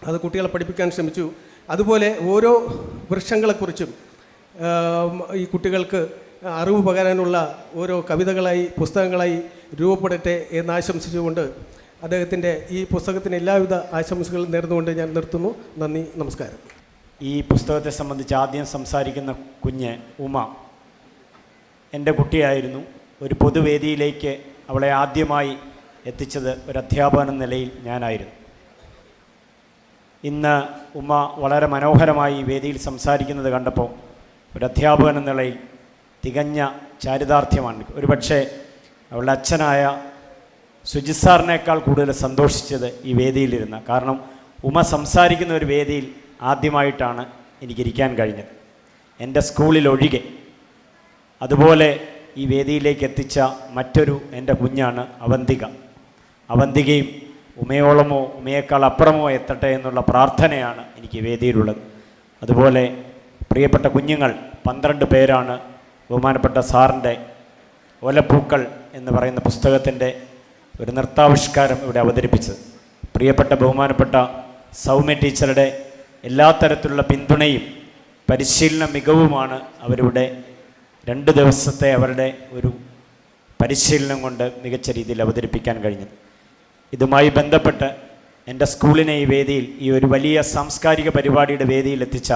അത് കുട്ടികളെ പഠിപ്പിക്കാൻ ശ്രമിച്ചു. അതുപോലെ ഓരോ വൃക്ഷങ്ങളെക്കുറിച്ചും ഈ കുട്ടികൾക്ക് അറിവ് പകരാനുള്ള ഓരോ കവിതകളായി പുസ്തകങ്ങളായി രൂപപ്പെടട്ടെ എന്ന് ആശംസിച്ചുകൊണ്ട് അദ്ദേഹത്തിൻ്റെ ഈ പുസ്തകത്തിന് എല്ലാവിധ ആശംസകളും നേർന്നുകൊണ്ട് ഞാൻ നിർത്തുന്നു. നന്ദി, നമസ്കാരം. ഈ പുസ്തകത്തെ സംബന്ധിച്ച് ആദ്യം സംസാരിക്കുന്ന കുഞ്ഞ് ഉമ എൻ്റെ കുട്ടിയായിരുന്നു. ഒരു പൊതുവേദിയിലേക്ക് അവളെ ആദ്യമായി എത്തിച്ചത് ഒരു അധ്യാപകൻ എന്ന നിലയിൽ ഞാനായിരുന്നു. ഇന്ന് ഉമ വളരെ മനോഹരമായി ഈ വേദിയിൽ സംസാരിക്കുന്നത് കണ്ടപ്പോൾ ഒരു അധ്യാപകൻ എന്ന നിലയിൽ തികഞ്ഞ ചാരിതാർത്ഥ്യമാണ്. ഒരുപക്ഷെ അവളുടെ അച്ഛനായ സുജിത് സാറിനേക്കാൾ കൂടുതൽ സന്തോഷിച്ചത് ഈ വേദിയിലിരുന്ന. കാരണം ഉമ സംസാരിക്കുന്ന ഒരു വേദിയിൽ ആദ്യമായിട്ടാണ് എനിക്കിരിക്കാൻ കഴിഞ്ഞത്, എൻ്റെ സ്കൂളിലൊഴികെ. അതുപോലെ ഈ വേദിയിലേക്ക് എത്തിച്ച മറ്റൊരു എൻ്റെ കുഞ്ഞാണ് അവന്തിക. അവന്തികയും ഉമയോളമോ ഉമയേക്കാൾ അപ്പുറമോ എത്തട്ടെ എന്നുള്ള പ്രാർത്ഥനയാണ് എനിക്ക് വേദിയിലുള്ളത്. അതുപോലെ പ്രിയപ്പെട്ട കുഞ്ഞുങ്ങൾ 12 പേരാണ് ബഹുമാനപ്പെട്ട സാറിൻ്റെ ഓലപ്പൂക്കൾ എന്ന് പറയുന്ന പുസ്തകത്തിൻ്റെ ഒരു നൃത്താവിഷ്കാരം ഇവിടെ അവതരിപ്പിച്ചത്. പ്രിയപ്പെട്ട ബഹുമാനപ്പെട്ട സൗമ്യ ടീച്ചറുടെ എല്ലാ തരത്തിലുള്ള പിന്തുണയും പരിശീലന മികവുമാണ് അവരിവിടെ 2 ദിവസത്തെ അവരുടെ ഒരു പരിശീലനം കൊണ്ട് മികച്ച രീതിയിൽ അവതരിപ്പിക്കാൻ കഴിഞ്ഞത്. ഇതുമായി ബന്ധപ്പെട്ട് എൻ്റെ സ്കൂളിനെ ഈ വേദിയിൽ ഈ ഒരു വലിയ സാംസ്കാരിക പരിപാടിയുടെ വേദിയിൽ എത്തിച്ച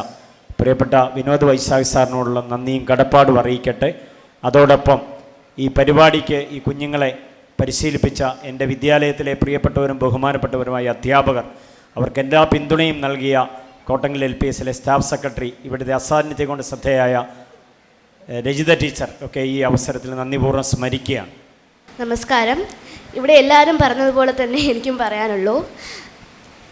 പ്രിയപ്പെട്ട വിനോദ് വൈശാഖ് സാറിനോടുള്ള നന്ദിയും കടപ്പാടും അറിയിക്കട്ടെ. അതോടൊപ്പം ഈ പരിപാടിക്ക് ഈ കുഞ്ഞുങ്ങളെ പരിശീലിപ്പിച്ച എൻ്റെ വിദ്യാലയത്തിലെ പ്രിയപ്പെട്ടവരും ബഹുമാനപ്പെട്ടവരുമായ അധ്യാപകർ, അവർക്ക് എല്ലാ പിന്തുണയും നൽകിയ കോട്ടങ്ങൽ LPSലെ സ്റ്റാഫ് സെക്രട്ടറി, ഇവിടുത്തെ അസാന്നിധ്യം കൊണ്ട് ശ്രദ്ധേയായ രജിത ടീച്ചർ ഒക്കെ ഈ അവസരത്തിൽ നന്ദിപൂർവ്വം സ്മരിക്കുകയാണ്. നമസ്കാരം. ഇവിടെ എല്ലാവരും പറഞ്ഞതുപോലെ തന്നെ എനിക്കും പറയാനുള്ളൂ.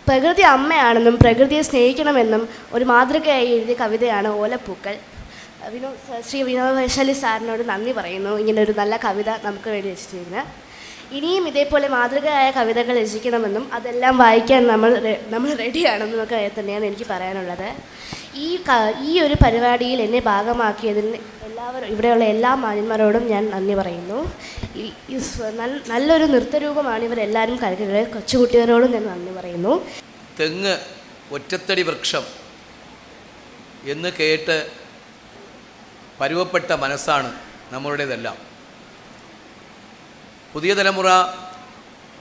പ്രകൃതി അമ്മയാണെന്നും പ്രകൃതിയെ സ്നേഹിക്കണമെന്നും ഒരു മാതൃകയായി എഴുതിയ കവിതയാണ് ഓലപ്പൂക്കൾ. ശ്രീ വിനോദ് വൈശാലി സാറിനോട് നന്ദി പറയുന്നു, ഇങ്ങനെ ഒരു നല്ല കവിത നമുക്ക് വേണ്ടി രചിച്ചിരുന്നത്. ഇനിയും ഇതേപോലെ മാതൃകയായ കവിതകൾ രചിക്കണമെന്നും അതെല്ലാം വായിക്കാൻ നമ്മൾ റെഡിയാണെന്നൊക്കെ തന്നെയാണ് എനിക്ക് പറയാനുള്ളത്. ഈ ഒരു പരിപാടിയിൽ എന്നെ ഭാഗമാക്കിയതിന് ഇവിടെയുള്ള എല്ലാ മാന്യന്മാരോടും ഞാൻ നന്ദി പറയുന്നു. നല്ലൊരു നൃത്തരൂപമാണ് ഇവരെല്ലാവരും കളിക്കുന്നത്. കൊച്ചുകുട്ടികളോടും ഞാൻ നന്ദി പറയുന്നു. തെങ്ങ് ഒറ്റത്തടി വൃക്ഷം എന്ന് കേട്ട് പരുവപ്പെട്ട മനസ്സാണ് നമ്മളുടേതെല്ലാം. പുതിയ തലമുറ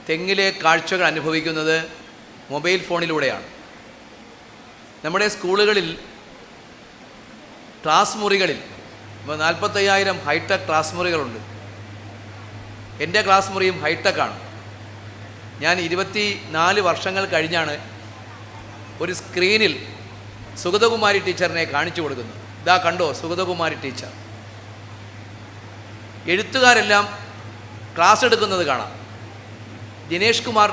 തെങ്ങിലെ കാഴ്ചകൾ അനുഭവിക്കുന്നത് മൊബൈൽ ഫോണിലൂടെയാണ്. നമ്മുടെ സ്കൂളുകളിൽ ക്ലാസ് മുറികളിൽ 45,000 ഹൈടെക് ക്ലാസ് മുറികളുണ്ട്. എൻ്റെ ക്ലാസ് മുറിയും ഹൈടെക്കാണ്. ഞാൻ 24 വർഷങ്ങൾ കഴിഞ്ഞാണ് ഒരു സ്ക്രീനിൽ സുഗതകുമാരി ടീച്ചറിനെ കാണിച്ചു കൊടുക്കുന്നത്. ഇതാ കണ്ടോ സുഗതകുമാരി ടീച്ചർ. എഴുത്തുകാരെല്ലാം ക്ലാസ് എടുക്കുന്നത് കാണാം. ദിനേഷ് കുമാർ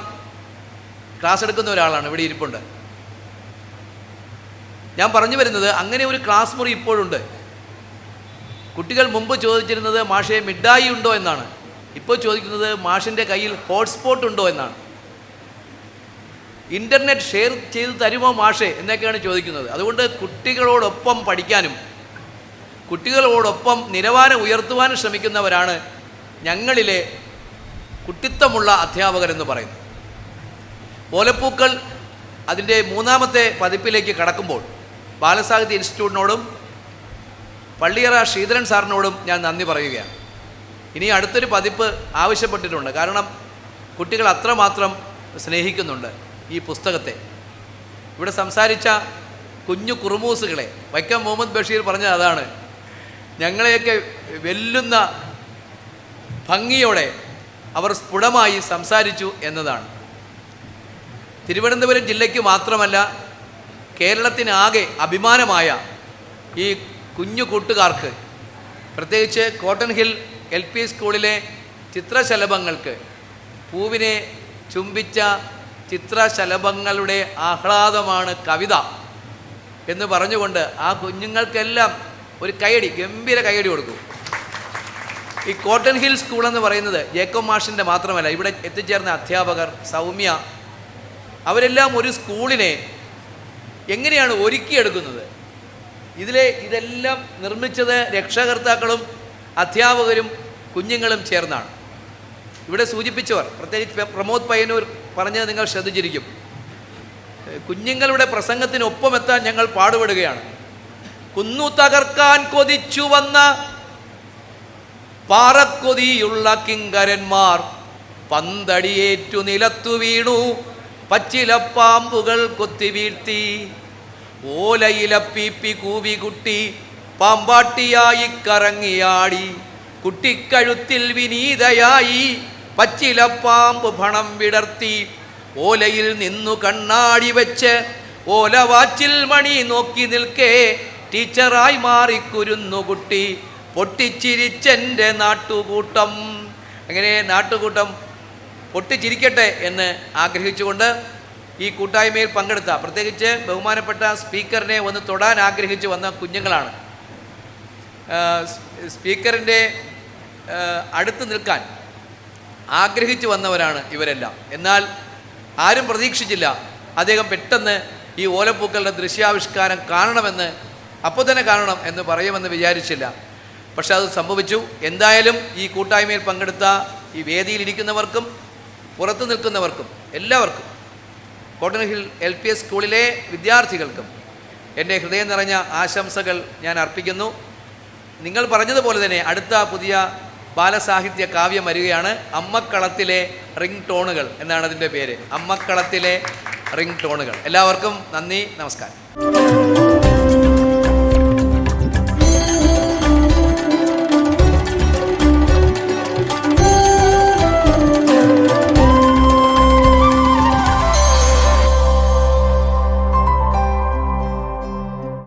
ക്ലാസ് എടുക്കുന്ന ഒരാളാണ്, ഇവിടെ ഇരിപ്പുണ്ട്. ഞാൻ പറഞ്ഞു വരുന്നത്, അങ്ങനെ ഒരു ക്ലാസ് മുറി ഇപ്പോഴുണ്ട്. കുട്ടികൾ മുമ്പ് ചോദിച്ചിരുന്നത് മാഷേ മിഠായി ഉണ്ടോ എന്നാണ്. ഇപ്പോൾ ചോദിക്കുന്നത് മാഷിൻ്റെ കയ്യിൽ ഹോട്ട്സ്പോട്ട് ഉണ്ടോ എന്നാണ്. ഇൻ്റർനെറ്റ് ഷെയർ ചെയ്ത് തരുമോ മാഷേ എന്നൊക്കെയാണ് ചോദിക്കുന്നത്. അതുകൊണ്ട് കുട്ടികളോടൊപ്പം പഠിക്കാനും കുട്ടികളോടൊപ്പം നിലവാരം ഉയർത്തുവാനും ശ്രമിക്കുന്നവരാണ് ഞങ്ങളിലെ കുട്ടിത്തമുള്ള അധ്യാപകരെന്ന് പറയുന്നത്. ഓലപ്പൂക്കൾ അതിൻ്റെ 3ാമത്തെ പതിപ്പിലേക്ക് കടക്കുമ്പോൾ ബാലസാഹിത്യ ഇൻസ്റ്റിറ്റ്യൂട്ടിനോടും പള്ളിയറ ശ്രീധരൻ സാറിനോടും ഞാൻ നന്ദി പറയുകയാണ്. ഇനി അടുത്തൊരു പതിപ്പ് ആവശ്യപ്പെട്ടിട്ടുണ്ട്. കാരണം കുട്ടികൾ അത്രമാത്രം സ്നേഹിക്കുന്നുണ്ട് ഈ പുസ്തകത്തെ. ഇവിടെ സംസാരിച്ച കുഞ്ഞു കുറുമൂസുകളെ. വൈക്കം മുഹമ്മദ് ബഷീർ പറഞ്ഞത് അതാണ്, ഞങ്ങളെയൊക്കെ വെല്ലുന്ന ഭംഗിയോടെ അവർ സ്ഫുടമായി സംസാരിച്ചു എന്നതാണ്. തിരുവനന്തപുരം ജില്ലയ്ക്ക് മാത്രമല്ല കേരളത്തിനാകെ അഭിമാനമായ ഈ കുഞ്ഞു കൂട്ടുകാർക്ക്, പ്രത്യേകിച്ച് കോട്ടൺ ഹിൽ LP സ്കൂളിലെ ചിത്രശലഭങ്ങൾക്ക്, പൂവിനെ ചുംബിച്ച ചിത്രശലഭങ്ങളുടെ ആഹ്ലാദമാണ് കവിത എന്ന് പറഞ്ഞുകൊണ്ട് ആ കുഞ്ഞുങ്ങൾക്കെല്ലാം ഒരു കൈയടി, ഗംഭീര കൈയടി കൊടുക്കും. ഈ കോട്ടൺ ഹിൽ സ്കൂൾ എന്ന് പറയുന്നത് ജേക്കബ് മാഷിൻ്റെ മാത്രമല്ല, ഇവിടെ എത്തിച്ചേർന്ന അധ്യാപകർ, സൗമ്യ, അവരെല്ലാം ഒരു സ്കൂളിനെ എങ്ങനെയാണ് ഒരുക്കിയെടുക്കുന്നത്. ഇതെല്ലാം നിർമ്മിച്ചത് രക്ഷകർത്താക്കളും അധ്യാപകരും കുഞ്ഞുങ്ങളും ചേർന്നാണ്. ഇവിടെ സൂചിപ്പിച്ചവർ, പ്രത്യേകിച്ച് പ്രമോദ് പയ്യന്നൂർ പറഞ്ഞത് നിങ്ങൾ ശ്രദ്ധിച്ചിരിക്കും. കുഞ്ഞുങ്ങളുടെ പ്രസംഗത്തിനൊപ്പമെത്താൻ ഞങ്ങൾ പാടുപെടുകയാണ്. കുന്നു തകർക്കാൻ കൊതിച്ചു വന്ന പാറക്കൊതിയുള്ള കിങ്കരന്മാർ പന്തടിയേറ്റു നിലത്തു വീണു, പച്ചിലപ്പാമ്പുകൾ കൊത്തി വീഴ്ത്തി, ഓലയിലപ്പീപ്പി കൂവി കുട്ടി പാമ്പാട്ടിയായി കറങ്ങിയാടി, കുട്ടിക്കഴുത്തിൽ വിനീതയായി പച്ചിലപ്പാമ്പ് ഭണം വിടർത്തി, ഓലയിൽ നിന്നു കണ്ണാടി വെച്ച് ഓലവാച്ചിൽ മണി നോക്കി നിൽക്കേ ടീച്ചറായി മാറിക്കുരുന്നു കുട്ടി, പൊട്ടിച്ചിരിച്ചെൻ്റെ നാട്ടുകൂട്ടം. അങ്ങനെ നാട്ടുകൂട്ടം പൊട്ടിച്ചിരിക്കട്ടെ എന്ന് ആഗ്രഹിച്ചുകൊണ്ട് ഈ കൂട്ടായ്മയിൽ പങ്കെടുത്ത, പ്രത്യേകിച്ച് ബഹുമാനപ്പെട്ട സ്പീക്കറിനെ ഒന്ന് തൊടാൻ ആഗ്രഹിച്ചു വന്ന കുഞ്ഞുങ്ങളാണ്. സ്പീക്കറിൻ്റെ അടുത്ത് നിൽക്കാൻ ആഗ്രഹിച്ചു വന്നവരാണ് ഇവരെല്ലാം. എന്നാൽ ആരും പ്രതീക്ഷിച്ചില്ല അദ്ദേഹം പെട്ടെന്ന് ഈ ഓലപ്പൂക്കളുടെ ദൃശ്യാവിഷ്കാരം കാണണമെന്ന്, അപ്പോൾ തന്നെ കാണണം എന്ന് പറയുമെന്ന് വിചാരിച്ചില്ല. പക്ഷെ അത് സംഭവിച്ചു. എന്തായാലും ഈ കൂട്ടായ്മയിൽ പങ്കെടുത്ത ഈ വേദിയിലിരിക്കുന്നവർക്കും പുറത്തു നിൽക്കുന്നവർക്കും എല്ലാവർക്കും, കോട്ടൺ ഹിൽ LP സ്കൂളിലെ വിദ്യാർത്ഥികൾക്കും എൻ്റെ ഹൃദയം നിറഞ്ഞ ആശംസകൾ ഞാൻ അർപ്പിക്കുന്നു. നിങ്ങൾ പറഞ്ഞതുപോലെ തന്നെ അടുത്ത പുതിയ ബാലസാഹിത്യ കാവ്യം വരികയാണ്. അമ്മക്കളത്തിലെ റിംഗ് ടോണുകൾ എന്നാണ് അതിൻ്റെ പേര്. അമ്മക്കളത്തിലെ റിംഗ് ടോണുകൾ. എല്ലാവർക്കും നന്ദി, നമസ്കാരം.